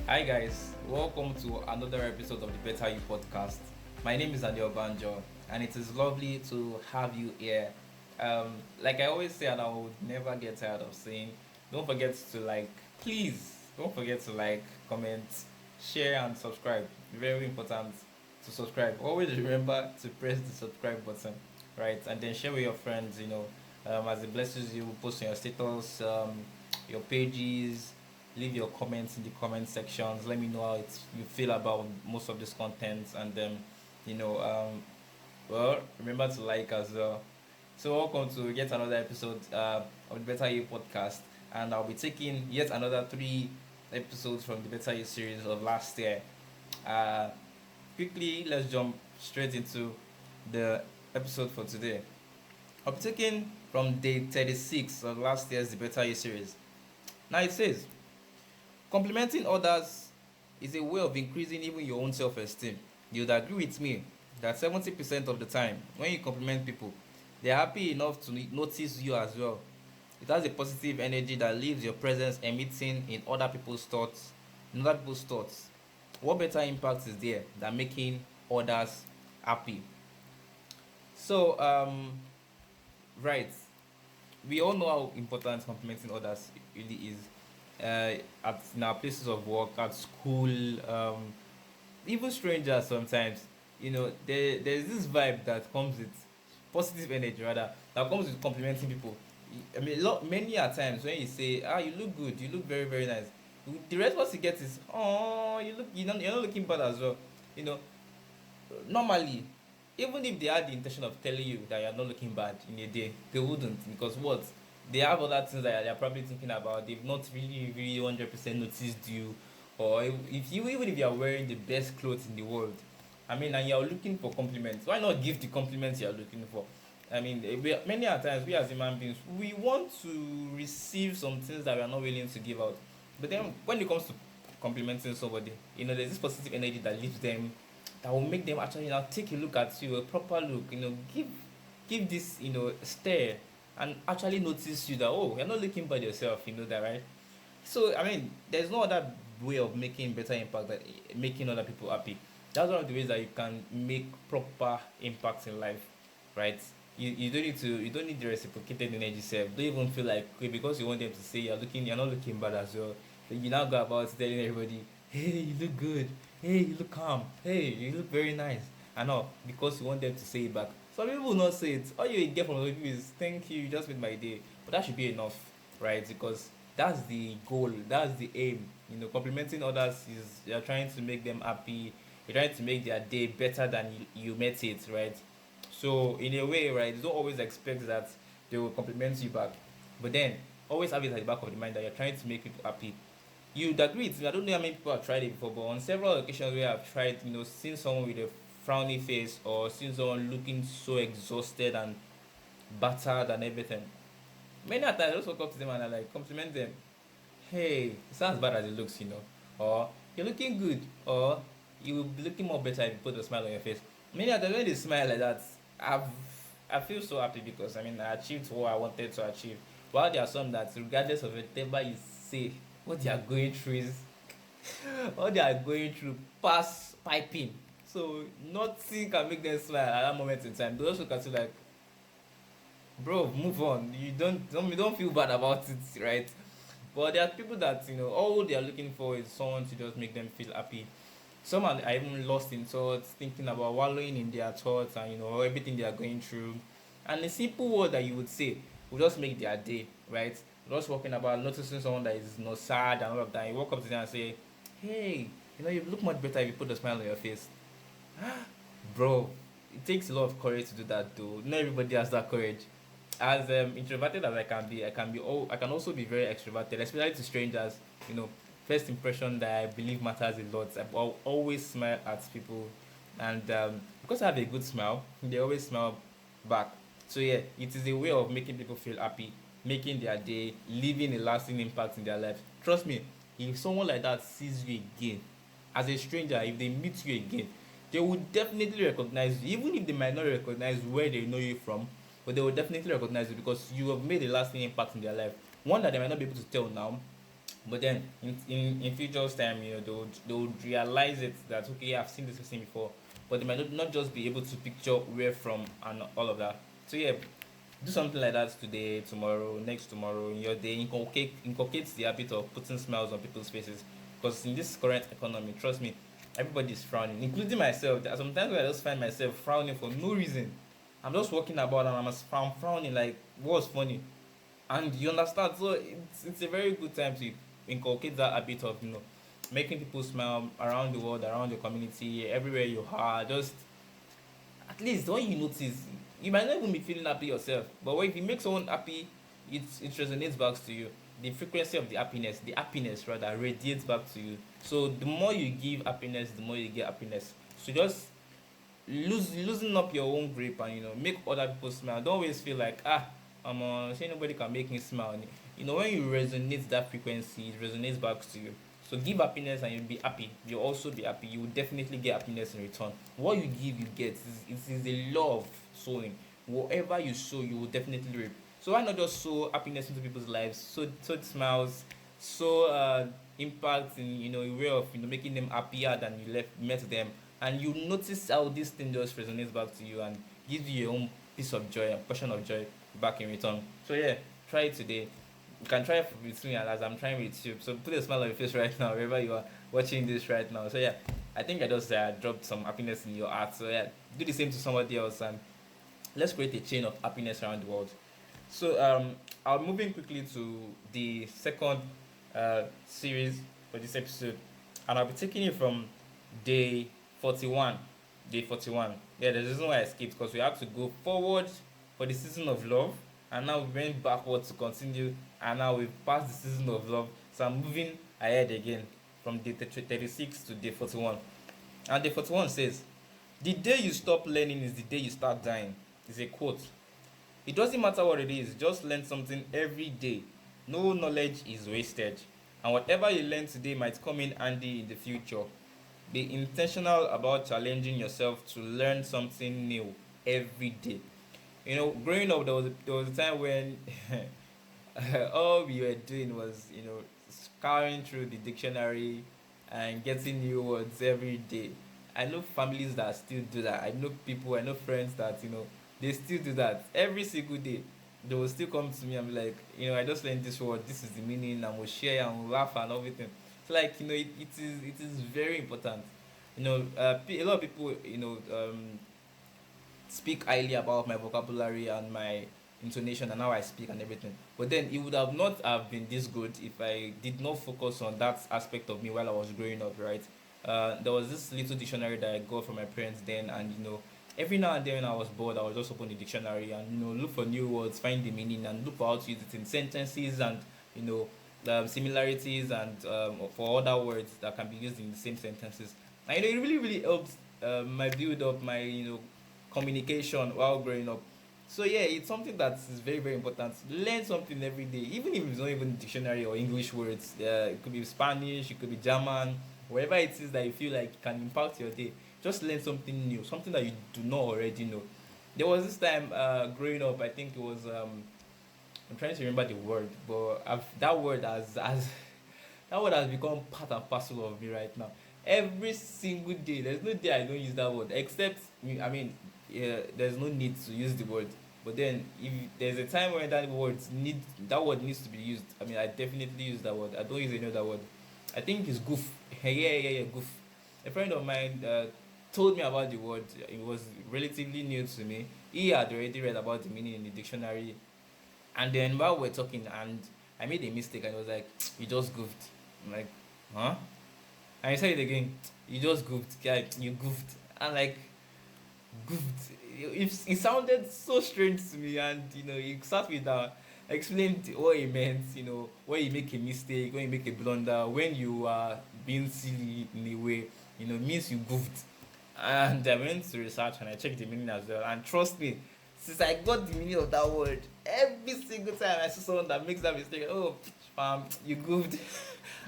Hi guys, welcome to another episode of the Better You podcast. My name is Daniel Banjo, and it is lovely to have you here. Like I always say, and I would never get tired of saying, don't forget to please don't forget to comment, share, and subscribe. Very important to subscribe. Always remember to press the subscribe button, right? And then share with your friends. As it blesses you, post on your status, your pages, leave your comments in the comment sections. Let me know how you feel about most of this content, and you know um remember to like as well. So welcome to yet another episode of the Better You podcast, and I'll be taking yet another three episodes from the Better You series of last year. uh Quickly, let's jump straight into the episode for today. I'll be taking from day 36 of last year's the Better You series. Now it says, complimenting others is a way of increasing even your own self-esteem. You'd agree with me that 70% of the time, when you compliment people, they're happy enough to notice you as well. It has a positive energy that leaves your presence emitting in other people's thoughts. What better impact is there than making others happy? So, right, we all know how important complimenting others really is. At in our places of work, at school, even strangers sometimes. There's this vibe that comes with positive energy, rather, that comes with complimenting people. I mean, many a times when you say, "Ah, you look good, you look very very nice," the response you get is, "Oh, you're not looking bad as well." You know, Normally, even if they had the intention of telling you that you're not looking bad in a day, they wouldn't, because what, they have other things that they're probably thinking about. They've not really 100% noticed you. Or even if you're wearing the best clothes in the world, I mean, and you're looking for compliments, why not give the compliments you're looking for? I mean, many a times we as human beings, we want to receive some things that we are not willing to give out. But then when it comes to complimenting somebody, there's this positive energy that leaves them, that will make them actually now take a look at you, a proper look. Give this stare, and actually notice you, that, oh, you're not looking bad yourself. You know that, right? So I mean, there's no other way of making better impact than making other people happy. That's one of the ways that you can make proper impact in life, right? You don't need the reciprocated energy self. Don't even feel like, okay, because you want them to say you're not looking bad as well. Then you now go about telling everybody, hey, you look good, hey, you look calm, hey, you look very nice, and all, because you want them to say it back. Some people will not say it. All you get from other people is, thank you, you just made my day. But that should be enough, right? Because that's the goal, that's the aim. Complimenting others is, you're trying to make them happy, you're trying to make their day better than you met it, right? So in a way, right, you don't always expect that they will compliment you back, but then always have it at the back of the mind that you're trying to make people happy. You'd agree with me. I don't know how many people have tried it before, but on several occasions where I've tried, seeing someone with a frowny face, or seeing someone looking so exhausted and battered and everything, many a times I just walk up to them and I compliment them. Hey, it's not as bad as it looks, or you're looking good, or you will be looking more better if you put a smile on your face. Many of them, when they smile like that, I've I feel so happy, because I mean, I achieved what I wanted to achieve. While there are some that, regardless of whatever you say, what they are going through is what they are going through past piping. So nothing can make them smile at that moment in time. They also can say like, bro, move on. You don't feel bad about it, right? But there are people that, all they are looking for is someone to just make them feel happy. Some are even lost in thoughts, thinking about wallowing in their thoughts, and everything they are going through. And a simple word that you would say will just make their day, right? Just walking about, noticing someone that is sad and all of that. You walk up to them and say, "Hey, you look much better if you put a smile on your face." Bro, it takes a lot of courage to do that, though. Not everybody has that courage. As introverted as I can be, I can also be very extroverted, especially to strangers. You know, First impression that I believe matters a lot. Always smile at people, and because I have a good smile, they always smile back. So yeah, it is a way of making people feel happy, making their day, leaving a lasting impact in their life. Trust me, if someone like that sees you again, as a stranger, if they meet you again, they will definitely recognize you, even if they might not recognize where they know you from, but they will definitely recognize you, because you have made a lasting impact in their life. One that they might not be able to tell now, But then in future's time, they'll realize it that okay, I've seen this person before, but they might not just be able to picture where from and all of that. So yeah, do something like that today, tomorrow, next tomorrow in your day. Inculcate the habit of putting smiles on people's faces. Because in this current economy, trust me, everybody's frowning, including myself. There are sometimes where I just find myself frowning for no reason. I'm just walking about and I'm frowning like what's funny, and you understand. So it's a very good time to inculcate that habit of making people smile around the world, around your community, everywhere you are. Just at least when you notice, you might not even be feeling happy yourself, but if you make someone happy, it resonates back to you. The frequency of the happiness rather, radiates back to you. So the more you give happiness, the more you get happiness. So just loosen up your own grip and make other people smile. Don't always feel like say nobody can make me smile. When you resonate that frequency, it resonates back to you. So give happiness and you'll be happy. You'll also be happy. You will definitely get happiness in return. What you give, you get. It is a law of sowing. Whatever you sow, you will definitely reap. So why not just sow happiness into people's lives? So it smiles, so impact in a way of making them happier than you met them, and you notice how this thing just resonates back to you and gives you your own piece of joy and portion of joy back in return. So yeah, try it today. You can try it with me as I'm trying with you. So put a smile on your face right now, wherever you are watching this right now. So yeah, I think I just dropped some happiness in your heart. So yeah, do the same to somebody else and let's create a chain of happiness around the world. So I'll move in quickly to the second series for this episode, and I'll be taking it from day 41. Day 41. Yeah, there's a reason why I skipped because we have to go forward for the season of love, and now we went backwards to continue, and now we've passed the season of love. So I'm moving ahead again from day 36 to day 41. And day 41 says, "The day you stop learning is the day you start dying." It's a quote. It doesn't matter what it is, just learn something every day. No knowledge is wasted. And whatever you learn today might come in handy in the future. Be intentional about challenging yourself to learn something new every day. Growing up, there was a time when all we were doing was, scouring through the dictionary and getting new words every day. I know families that still do that. I know people, I know friends that, they still do that every single day. They will still come to me and be like, I just learned this word, this is the meaning, and we'll share and we'll laugh and everything. So like, it is very important. A lot of people, speak highly about my vocabulary and my intonation and how I speak and everything. But then it would have not have been this good if I did not focus on that aspect of me while I was growing up, right? There was this little dictionary that I got from my parents then, and every now and then when I was bored, I would just open the dictionary and look for new words, find the meaning, and look for how to use it in sentences and you know similarities and for other words that can be used in the same sentences. And it really really helps my build up my communication while growing up. So yeah, it's something that is very very important. Learn something every day, even if it's not even dictionary or English words. It could be Spanish, it could be German, wherever it is that you feel like can impact your day. Just learn something new, something that you do not already know. There was this time growing up. I think it was. I'm trying to remember the word, but that word has that word has become part and parcel of me right now. Every single day, there's no day I don't use that word. Except, I mean, yeah, there's no need to use the word. But then, if there's a time when that word needs to be used. I mean, I definitely use that word. I don't use any other word. I think it's goof. Yeah, goof. A friend of mine told me about the word. It was relatively new to me. He had already read about the meaning in the dictionary, and then while we're talking, and I made a mistake, and it was like, "You just goofed." I'm like, "Huh?" And he said it again. "You just goofed, guy. You goofed." And like, goofed. It sounded so strange to me, and he sat me down, explained what he meant. When you make a mistake, when you make a blunder, when you are being silly in a way, means you goofed. And I went to research and I checked the meaning as well. And trust me, since I got the meaning of that word, every single time I see someone that makes that mistake, oh, you goofed.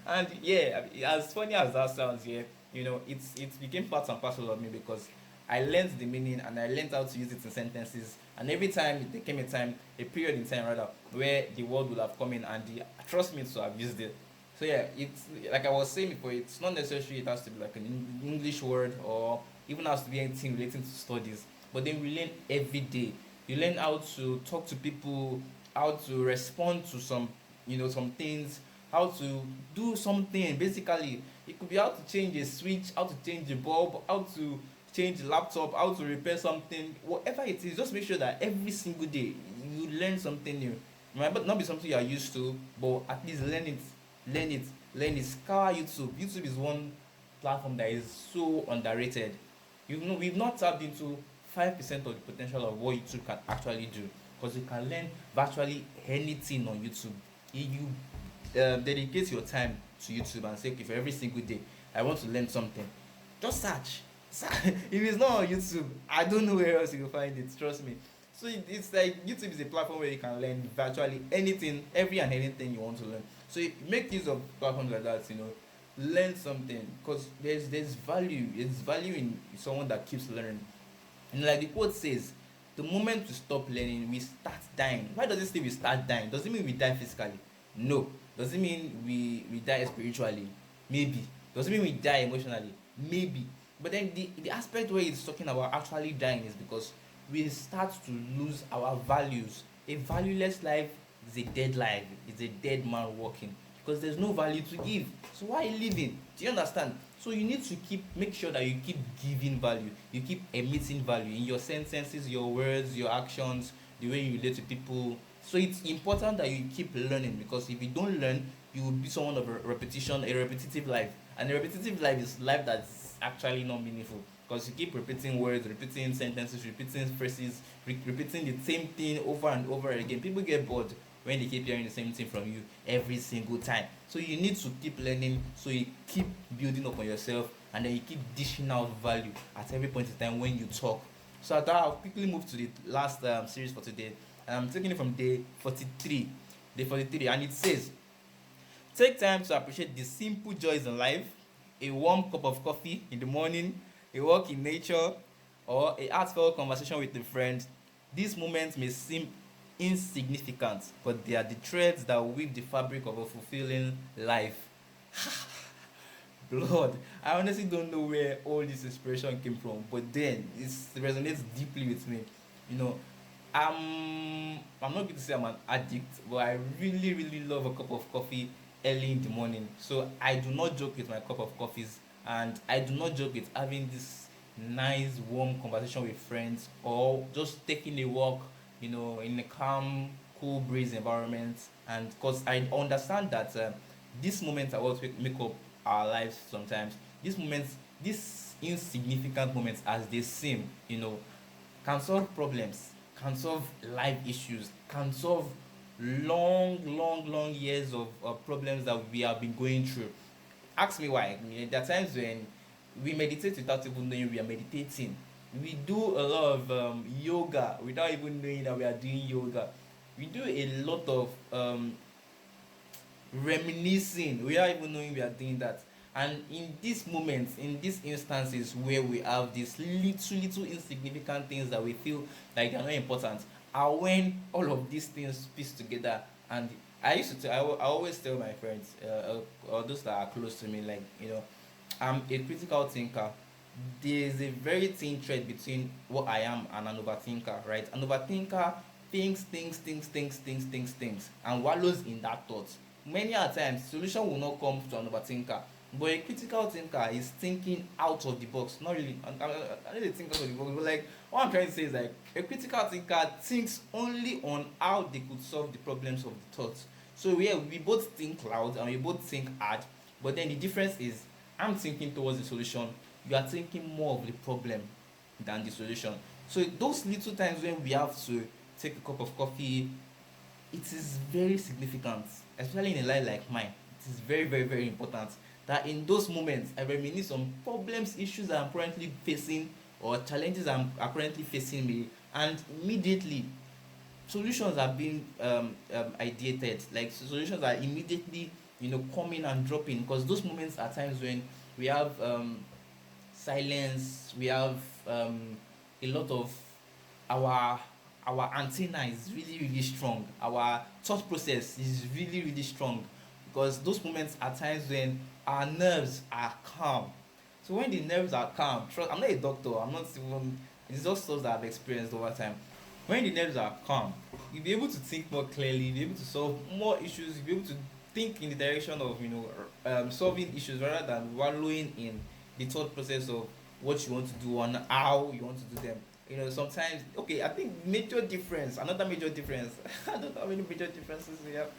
And yeah, as funny as that sounds, yeah, it became part and parcel of me because I learned the meaning and I learned how to use it in sentences. And every time there came a period in time rather, where the word would have come in and trust me to have used it. So yeah, it's like I was saying before. It's not necessary. It has to be like an English word, or even has to be anything relating to studies. But then we learn every day. You learn how to talk to people, how to respond to some, some things, how to do something. Basically, it could be how to change a switch, how to change a bulb, how to change the laptop, how to repair something, whatever it is. Just make sure that every single day you learn something new. It might not be something you are used to, but at least learn it, learn it, learn it. Scour YouTube. YouTube is one platform that is so underrated. We've not tapped into 5% of the potential of what YouTube can actually do, because you can learn virtually anything on YouTube if you dedicate your time to YouTube and say, okay, for every single day I want to learn something. Just search. If it's not on YouTube, I don't know where else you will find it. Trust me. So it's like YouTube is a platform where you can learn virtually anything, every and anything you want to learn. So make use of platforms like that. Learn something, because there's value. It's value in someone that keeps learning. And like the quote says, the moment we stop learning, we start dying. Why does it say we start dying? Does it mean we die physically? No. Does it mean we die spiritually? Maybe. Does it mean we die emotionally? Maybe. But then the aspect where it's talking about actually dying is because we start to lose our values. A valueless life is a dead life. It's a dead man walking, because there's no value to give. So why are you living? Do you understand? So you need to make sure that you keep giving value. You keep emitting value in your sentences, your words, your actions, the way you relate to people. So it's important that you keep learning, because if you don't learn, you will be someone of a repetition, a repetitive life. And a repetitive life is life that's actually not meaningful, because you keep repeating words, repeating sentences, repeating phrases, repeating the same thing over and over again. People get bored when they keep hearing the same thing from you every single time. So you need to keep learning, so you keep building up on yourself, and then you keep dishing out value at every point in time when you talk. So I thought I'll quickly move to the last series for today, and I'm taking it from day 43. Day 43, and it says, take time to appreciate the simple joys in life: a warm cup of coffee in the morning, a walk in nature, or a heartfelt conversation with a friend. These moments may seem insignificant, but they are the threads that weave the fabric of a fulfilling life. Lord, I honestly don't know where all this inspiration came from, but then it resonates deeply with me. You know, I'm not going to say I'm an addict, but I really, really love a cup of coffee early in the morning. So I do not joke with my cup of coffees, and I do not joke with having this nice, warm conversation with friends, or just taking a walk, in a calm, cool breeze environment. And because I understand that these moments are what make up our lives sometimes. These moments, these insignificant moments as they seem, can solve problems, can solve life issues, can solve long, long, long years of problems that we have been going through. Ask me why. There are times when we meditate without even knowing we are meditating. We do a lot of yoga without even knowing that we are doing yoga. We do a lot of reminiscing without even knowing we are doing that. And in these moments, in these instances where we have these little insignificant things that we feel like they're not important, are when all of these things piece together. And I always tell my friends, or those that are close to me, like, I'm a critical thinker. There's a very thin thread between what I am and an overthinker, right? An overthinker thinks, and wallows in that thought. Many a times, solution will not come to an overthinker, but a critical thinker is thinking out of the box. Not really, I need to think out of the box, but like what I'm trying to say is, like, a critical thinker thinks only on how they could solve the problems of the thoughts. So yeah, we both think loud and we both think hard, but then the difference is I'm thinking towards the solution. You are thinking more of the problem than the solution. So those little times when we have to take a cup of coffee, it is very significant, especially in a life like mine. It is very, very, very important that in those moments I reminisce on problems, issues that I'm currently facing, or challenges are currently facing me, and immediately solutions are being ideated. Like, solutions are immediately, coming and dropping, because those moments are times when we have silence, we have a lot of our antenna is really, really strong, our thought process is really, really strong. because those moments are times when our nerves are calm. So when the nerves are calm, trust, I'm not a doctor, I'm not even, it's just stuff that I've experienced over time. When the nerves are calm, you'll be able to think more clearly, you'll be able to solve more issues, you'll be able to think in the direction of, solving issues rather than wallowing in the thought process of what you want to do and how you want to do them. Sometimes, okay, I think major difference, another major difference, I don't know how many major differences we have,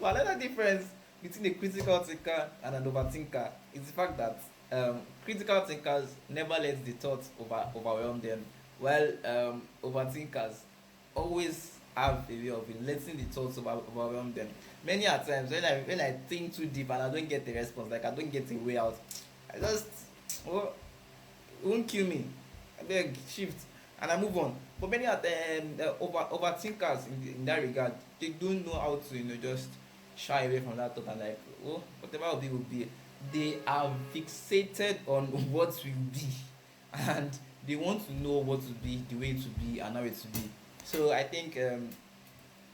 but another difference between a critical thinker and an overthinker is the fact that critical thinkers never let the thoughts overwhelm them, while overthinkers always have a way of letting the thoughts overwhelm them. Many a times when I think too deep and I don't get a response, like I don't get a way out, I just, oh, it won't kill me. I beg shift and I move on. But many of them overthinkers in that regard, they don't know how to just shy away from that thought and like, oh, whatever will be. They are fixated on what will be, and they want to know what to be, the way to be, and how it to be. So I think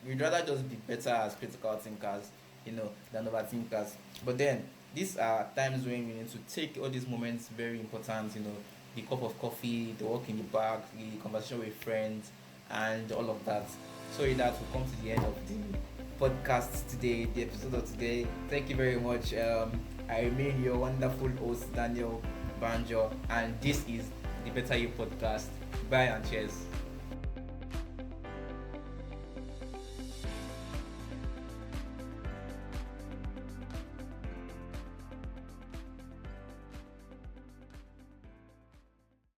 we'd rather just be better as critical thinkers, than overthinkers. But then these are times when we need to take all these moments very important, the cup of coffee, the walk in the park, the conversation with friends, and all of that. So with that, we come to the end of the podcast today, the episode of today. Thank you very much. I remain your wonderful host, Daniel Banjo, and this is the Better You podcast. Bye and cheers.